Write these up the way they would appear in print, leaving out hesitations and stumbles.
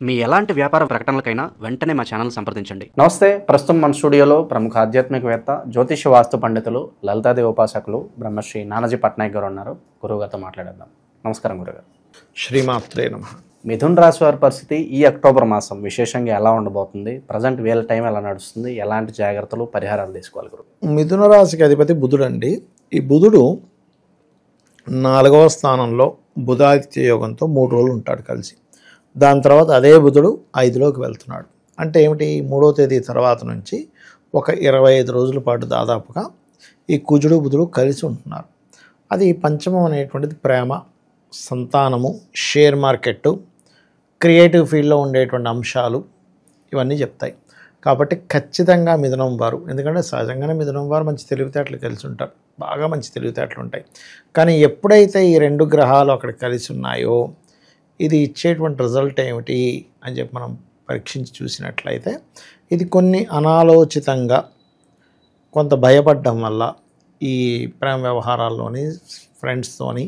మీ ఎలాంటి వ్యాపార ప్రకటనలకైనా వెంటనే మా ఛానల్ సంప్రదించండి. నమస్తే. ప్రస్తుతం మన స్టూడియోలో ప్రముఖ ఆధ్యాత్మికవేత్త, జ్యోతిష వాస్తు పండితులు, లలితాదేవి ఉపాసకులు బ్రహ్మశ్రీ నానాజీ పట్నాయక్ గారు ఉన్నారు. గురువుగారితో మాట్లాడేద్దాం. నమస్కారం గురుగారు. శ్రీమాత్రే నమః. మిథున రాశి వారి పరిస్థితి ఈ అక్టోబర్ మాసం విశేషంగా ఎలా ఉండబోతుంది? ప్రజెంట్ వీళ్ళ టైం ఎలా నడుస్తుంది? ఎలాంటి జాగ్రత్తలు, పరిహారాలు తీసుకోవాలి గురు? మిథున రాశికి అధిపతి బుధుడు అండి. ఈ బుధుడు 4వ స్థానంలో బుధాదిత్య యోగంతో 3 రోజులు ఉంటాడు కలిసి. దాని తర్వాత అదే బుధుడు 5లోకి వెళ్తున్నాడు. అంటే ఏమిటి? 3వ తేదీ తర్వాత నుంచి ఒక 25 రోజుల పాటు దాదాపుగా ఈ కుజుడు బుధుడు కలిసి ఉంటున్నారు. అది పంచమం అనేటువంటిది ప్రేమ, సంతానము, షేర్ మార్కెట్, క్రియేటివ్ ఫీల్డ్లో ఉండేటువంటి అంశాలు ఇవన్నీ చెప్తాయి. కాబట్టి ఖచ్చితంగా మిథునం వారు, ఎందుకంటే సహజంగానే మిథునం వారు మంచి తెలివితేటలు కలిసి ఉంటారు, బాగా మంచి తెలివితేటలు ఉంటాయి. కానీ ఎప్పుడైతే ఈ 2 గ్రహాలు అక్కడ కలిసి ఉన్నాయో ఇది ఇచ్చేటువంటి రిజల్ట్ ఏమిటి అని చెప్పి మనం పరీక్షించి చూసినట్లయితే ఇది కొన్ని అనాలోచితంగా కొంత భయపడడం వల్ల ఈ ప్రేమ వ్యవహారాల్లోని, ఫ్రెండ్స్తోని,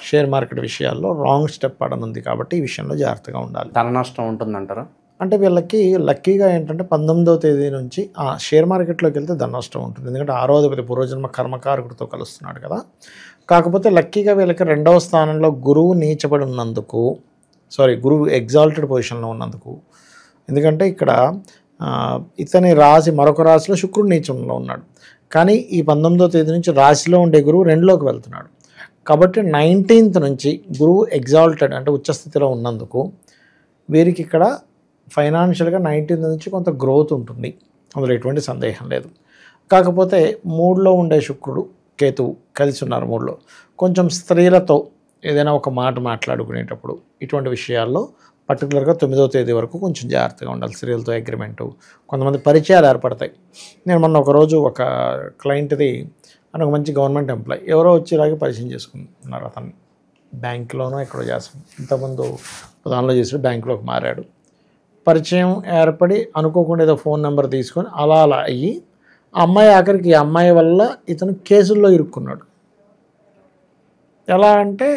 షేర్ మార్కెట్ విషయాల్లో రాంగ్ స్టెప్ పడనుంది. కాబట్టి ఈ విషయంలో జాగ్రత్తగా ఉండాలి. ధన నష్టం ఉంటుందంటారా? అంటే వీళ్ళకి లక్కీగా ఏంటంటే 19వ తేదీ నుంచి షేర్ మార్కెట్లోకి వెళ్తే ధన నష్టం ఉంటుంది. ఎందుకంటే 6వ అధిపతి పూర్వజన్మ కర్మకారకుడితో కలుస్తున్నాడు కదా. కాకపోతే లక్కీగా వీళ్ళకి 2వ స్థానంలో గురువు నీచబడి ఉన్నందుకు, గురువు ఎగ్జాల్టెడ్ పొజిషన్లో ఉన్నందుకు, ఎందుకంటే ఇక్కడ ఇతని రాశి మరొక రాశిలో శుక్రుడు నీచంలో ఉన్నాడు. కానీ ఈ 19వ తేదీ నుంచి రాశిలో ఉండే గురువు 2లోకి వెళ్తున్నాడు. కాబట్టి 19th నుంచి గురువు ఎగ్జాల్టెడ్ అంటే ఉచ్చస్థితిలో ఉన్నందుకు వీరికి ఇక్కడ ఫైనాన్షియల్గా 19th నుంచి కొంత గ్రోత్ ఉంటుంది, అందులో ఎటువంటి సందేహం లేదు. కాకపోతే 3లో ఉండే శుక్రుడు కేతువు కలిసి ఉన్నారు 3లో. కొంచెం స్త్రీలతో ఏదైనా ఒక మాట మాట్లాడుకునేటప్పుడు ఇటువంటి విషయాల్లో పర్టికులర్గా 9వ తేదీ వరకు కొంచెం జాగ్రత్తగా ఉండాలి. స్త్రీలతో అగ్రిమెంటు, కొంతమంది పరిచయాలు ఏర్పడతాయి. నేను మొన్న ఒకరోజు ఒక క్లయింట్ది అని ఒక మంచి గవర్నమెంట్ ఎంప్లాయ్ ఎవరో వచ్చి ఇలాగే పరిచయం చేసుకున్నారు. అతన్ని బ్యాంకులోనో ఎక్కడో చేస్తాం, ఇంతకుముందు దానిలో చేసి బ్యాంకులోకి మారాడు. పరిచయం ఏర్పడి అనుకోకుండా ఏదో ఫోన్ నెంబర్ తీసుకొని అలా అయ్యి ఆ అమ్మాయి ఆఖరికి ఈ అమ్మాయి వల్ల ఇతను కేసుల్లో ఇరుక్కున్నాడు. ఎలా అంటే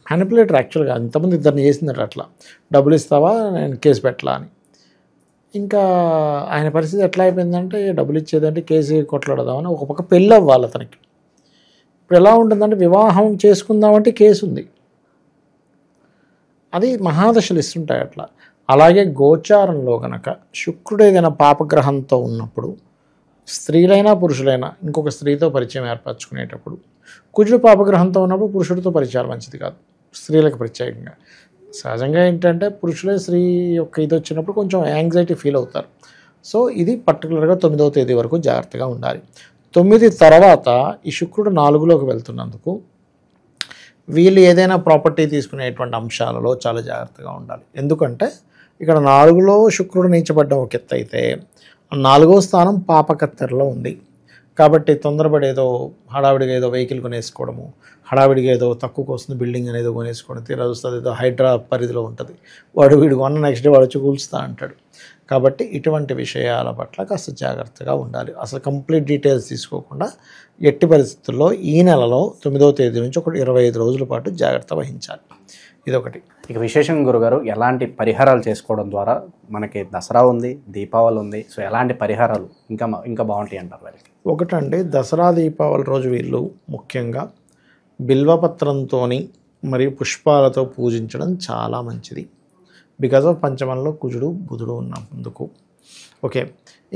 మ్యానిపులేటర్ యాక్చువల్గా ఇంతమంది ఇద్దరిని చేసిందట. అట్లా డబ్బులు ఇస్తావా, నేను కేసు పెట్టలా అని. ఇంకా ఆయన పరిస్థితి ఎట్లా అయిపోయిందంటే డబ్బులు ఇచ్చేదంటే కేసు కొట్లాడదామని ఒక పక్క పెళ్ళి అవ్వాలి అతనికి. ఇప్పుడు ఎలా ఉంటుందంటే వివాహం చేసుకుందామంటే కేసు ఉంది. అది మహాదశలు ఇస్తుంటాయి అట్లా. అలాగే గోచారంలో కనుక శుక్రుడు ఏదైనా పాపగ్రహంతో ఉన్నప్పుడు స్త్రీలైనా పురుషులైనా ఇంకొక స్త్రీతో పరిచయం ఏర్పరచుకునేటప్పుడు, కుజుడు పాపగ్రహంతో ఉన్నప్పుడు పురుషుడితో పరిచయాలు మంచిది కాదు, స్త్రీలకు ప్రత్యేకంగా. సహజంగా ఏంటంటే పురుషులే స్త్రీ యొక్క ఇది వచ్చినప్పుడు కొంచెం యాంగ్జైటీ ఫీల్ అవుతారు. సో ఇది పర్టికులర్గా 9వ తేదీ వరకు జాగ్రత్తగా ఉండాలి. 9 తర్వాత ఈ శుక్రుడు 4లోకి వెళ్తున్నందుకు వీళ్ళు ఏదైనా ప్రాపర్టీ తీసుకునేటువంటి అంశాలలో చాలా జాగ్రత్తగా ఉండాలి. ఎందుకంటే ఇక్కడ 4లో శుక్రుడు నీచబడ్డం ఒక ఎత్తు అయితే 4వ స్థానం పాపకత్తెరలో ఉంది. కాబట్టి తొందరపడి ఏదో హడావిడిగా ఏదో వెహికల్ కొనేసుకోవడము, హడావిడిగా ఏదో తక్కువకు వస్తుంది బిల్డింగ్ అనేది కొనేసుకోవడం, తీరా వస్తుంది ఏదో హైడ్రా పరిధిలో ఉంటుంది, వీడు కొన్న నెక్స్ట్ డే వాడు వచ్చి కూల్స్తా అంటాడు. కాబట్టి ఇటువంటి విషయాల పట్ల కాస్త జాగ్రత్తగా ఉండాలి. అసలు కంప్లీట్ డీటెయిల్స్ తీసుకోకుండా ఎట్టి పరిస్థితుల్లో ఈ నెలలో 9వ తేదీ నుంచి ఒక 25 రోజుల పాటు జాగ్రత్త వహించాలి. ఇదొకటి. ఇక విశేషం గురుగారు, ఎలాంటి పరిహారాలు చేసుకోవడం ద్వారా, మనకి దసరా ఉంది, దీపావళి ఉంది, సో ఎలాంటి పరిహారాలు ఇంకా బాగుంటాయి అంటారు వాళ్ళకి? ఒకటండి, దసరా దీపావళి రోజు వీళ్ళు ముఖ్యంగా బిల్వపత్రంతో మరియు పుష్పాలతో పూజించడం చాలా మంచిది. బికాజ్ ఆఫ్ పంచమంలో కుజుడు బుధుడు ఉన్నందుకు. ఓకే.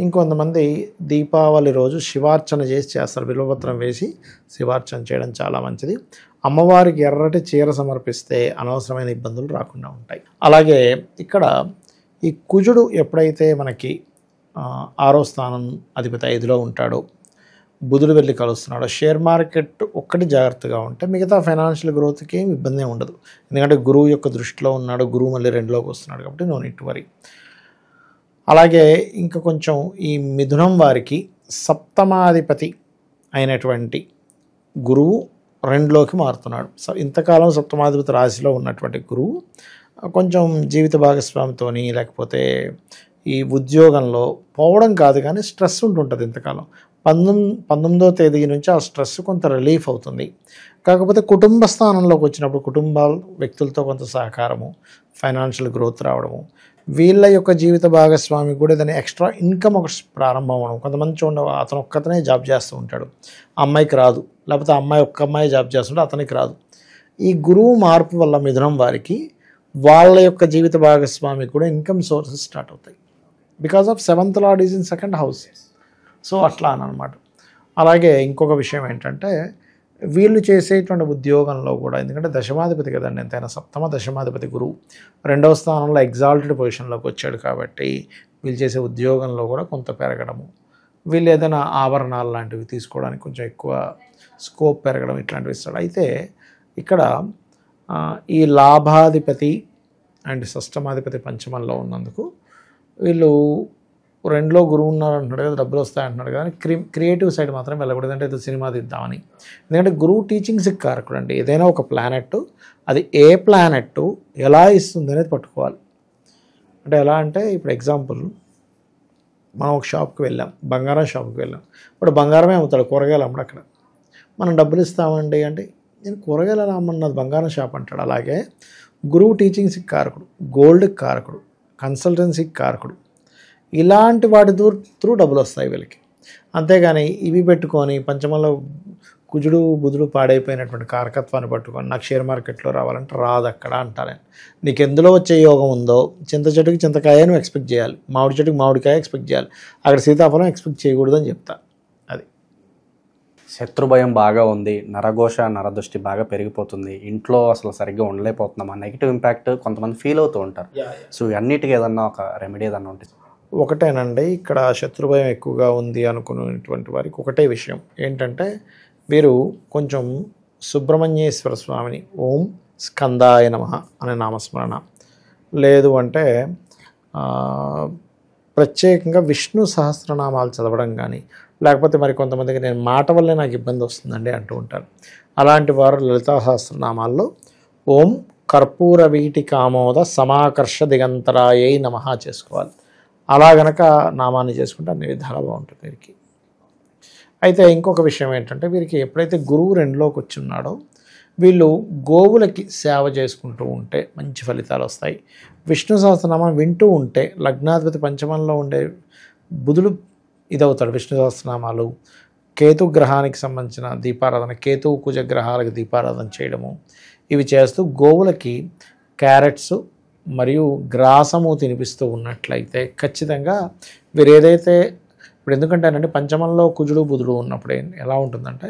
ఇంకొంతమంది దీపావళి రోజు శివార్చన చేస్తారు, బిల్వపత్రం వేసి శివార్చన చేయడం చాలా మంచిది. అమ్మవారికి ఎర్రటి చీర సమర్పిస్తే అనవసరమైన ఇబ్బందులు రాకుండా ఉంటాయి. అలాగే ఇక్కడ ఈ కుజుడు ఎప్పుడైతే మనకి 6వ స్థానం అధిపతి 5లో ఉంటాడో, బుధుడు వెళ్ళి కలుస్తున్నాడో, షేర్ మార్కెట్ ఒక్కటి జాగ్రత్తగా ఉంటే మిగతా ఫైనాన్షియల్ గ్రోత్కి ఏం ఇబ్బంది ఉండదు. ఎందుకంటే గురువు యొక్క దృష్టిలో ఉన్నాడు, గురువు మళ్ళీ 2లోకి వస్తున్నాడు కాబట్టి నో నీడ్ టు వరీ. అలాగే ఇంకా కొంచెం ఈ మిథునం వారికి సప్తమాధిపతి అయినటువంటి గురువు 2లోకి మారుతున్నాడు. ఇంతకాలం సప్తమాధిపతి రాశిలో ఉన్నటువంటి గురువు కొంచెం జీవిత భాగస్వామితో లేకపోతే ఈ ఉద్యోగంలో పోవడం కాదు కానీ స్ట్రెస్ ఉంటుంటుంది ఇంతకాలం. 19వ తేదీ నుంచి ఆ స్ట్రెస్ కొంత రిలీఫ్ అవుతుంది. కాకపోతే కుటుంబ స్థానంలోకి వచ్చినప్పుడు కుటుంబాల వ్యక్తులతో కొంత సహకారము, ఫైనాన్షియల్ గ్రోత్ రావడము, వీళ్ళ యొక్క జీవిత భాగస్వామి కూడా ఏదైనా ఎక్స్ట్రా ఇన్కమ్ ఒక ప్రారంభం అవడం. కొంతమంది చూడండి, అతను ఒక్కతనే జాబ్ చేస్తూ ఉంటాడు, అమ్మాయికి రాదు, లేకపోతే అమ్మాయి ఒక్క అమ్మాయి జాబ్ చేస్తుంటే అతనికి రాదు. ఈ గురువు మార్పు వల్ల మిథునం వారికి వాళ్ళ యొక్క జీవిత భాగస్వామి కూడా ఇన్కమ్ సోర్సెస్ స్టార్ట్ అవుతాయి. Because of 7th lord is in 2nd house. So అట్లా అనమాట. అలాగే ఇంకొక విషయం ఏంటంటే వీళ్ళు చేసేటువంటి ఉద్యోగంలో కూడా, ఎందుకంటే దశమాధిపతి కదండి, ఎంతైనా 7వ దశమాధిపతి గురువు 2వ స్థానంలో ఎగ్జాల్టెడ్ పొజిషన్లోకి వచ్చాడు కాబట్టి వీళ్ళు చేసే ఉద్యోగంలో కూడా కొంత పెరగడము, వీళ్ళు ఏదైనా ఆభరణాలు లాంటివి తీసుకోవడానికి కొంచెం ఎక్కువ స్కోప్ పెరగడం ఇట్లాంటివి ఇస్తాడు. అయితే ఇక్కడ ఈ లాభాధిపతి అండ్ షష్టమాధిపతి పంచమంలో ఉన్నందుకు వీళ్ళు 2లో గురువు ఉన్నారు అంటున్నాడు కదా, డబ్బులు వస్తాయి అంటున్నాడు కదా, క్రియేటివ్ సైడ్ మాత్రం వెళ్ళకూడదు. అంటే ఏదో సినిమా తీద్దామని. ఎందుకంటే గురువు టీచింగ్స్కి కారకుడు అండి. ఏదైనా ఒక ప్లానెట్ అది ఏ ప్లానెట్ ఎలా ఇస్తుంది అనేది పట్టుకోవాలి. అంటే ఎలా అంటే ఇప్పుడు ఎగ్జాంపుల్, మనం ఒక షాప్కి వెళ్ళాం, బంగారం షాప్కి వెళ్ళాం. ఇప్పుడు బంగారమే అమ్ముతాడు, కూరగాయలు అమ్మడు అక్కడ. మనం డబ్బులు ఇస్తామండి అంటే నేను కూరగాయలు ఎలా అమ్మన్నది, బంగారం షాప్ అంటాడు. అలాగే గురువు టీచింగ్స్కి కారకుడు, గోల్డ్కి కారకుడు, కన్సల్టెన్సీకి కారకుడు. ఇలాంటి వాటి త్రూ డబ్బులు వస్తాయి వీళ్ళకి. అంతేగాని ఇవి పెట్టుకొని పంచమంలో కుజుడు బుధుడు పాడైపోయినటువంటి కారకత్వాన్ని పట్టుకొని నాకు షేర్ మార్కెట్లో రావాలంటే రాదు అక్కడ అంటారు. నీకు ఎందులో వచ్చే యోగం ఉందో, చింత చెట్టుకి చింతకాయ నువ్వు ఎక్స్పెక్ట్ చేయాలి, మామిడి చెట్టుకి మామిడికాయ ఎక్స్పెక్ట్ చేయాలి, అక్కడ సీతాఫలం ఎక్స్పెక్ట్ చేయకూడదని చెప్తా. అది శత్రుభయం బాగా ఉంది, నరఘోష నరదృష్టి బాగా పెరిగిపోతుంది, ఇంట్లో అసలు సరిగ్గా ఉండలేకపోతున్నాం, ఆ నెగిటివ్ ఇంపాక్ట్ కొంతమంది ఫీల్ అవుతూ ఉంటారు. సో అన్నిటికీ ఏదన్నా ఒక రెమెడీ ఏదన్నా ఉంటుంది? ఒకటేనండి, ఇక్కడ శత్రుభయం ఎక్కువగా ఉంది అనుకునేటువంటి వారికి ఒకటే విషయం ఏంటంటే వీరు కొంచెం సుబ్రహ్మణ్యేశ్వర స్వామిని ఓం స్కందాయ నమః అనే నామస్మరణ, లేదు అంటే ప్రత్యేకంగా విష్ణు సహస్రనామాలు చదవడం కానీ, లేకపోతే మరి కొంతమందికి నేను మాట వల్లే నాకు ఇబ్బంది వస్తుందండి అంటూ ఉంటారు. అలాంటి వారు లలితా సహస్రనామాల్లో ఓం కర్పూర వీటి కామోద సమాకర్ష దిగంతరాయై నమః చేసుకోవాలి. అలా గనక నామాన్ని చేసుకుంటే అన్ని విధాలా బాగుంటుంది వీరికి. అయితే ఇంకొక విషయం ఏంటంటే వీరికి ఎప్పుడైతే గురువు 2లోకి వచ్చి ఉన్నాడో వీళ్ళు గోవులకి సేవ చేసుకుంటూ ఉంటే మంచి ఫలితాలు వస్తాయి. విష్ణు సహస్రనామం వింటూ ఉంటే లగ్నాధిపతి పంచమంలో ఉండే బుధుడు ఇదవుతాడు. విష్ణు సహస్రనామాలు, కేతు గ్రహానికి సంబంధించిన దీపారాధన, కేతు కుజ గ్రహాలకు దీపారాధన చేయడము, ఇవి చేస్తూ గోవులకి క్యారెట్స్ మరియు గ్రాసము తినిపిస్తూ ఉన్నట్లయితే ఖచ్చితంగా వీరు ఏదైతే ఇప్పుడు, ఎందుకంటేనండి పంచమంలో కుజుడు బుధుడు ఉన్నప్పుడు ఎలా ఉంటుందంటే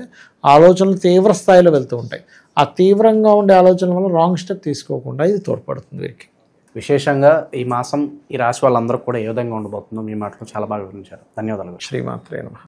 ఆలోచనలు తీవ్ర స్థాయిలో వెళ్తూ ఉంటాయి. ఆ తీవ్రంగా ఉండే ఆలోచనల వల్ల రాంగ్ స్టెప్ తీసుకోకుండా ఇది తోడ్పడుతుంది వీరికి. విశేషంగా ఈ మాసం ఈ రాశి వాళ్ళందరూ కూడా ఏ విధంగా ఉండబోతుందో మీ మాటలు చాలా బాగా వివరించారు. ధన్యవాదాలు. శ్రీమాత్రే నమః.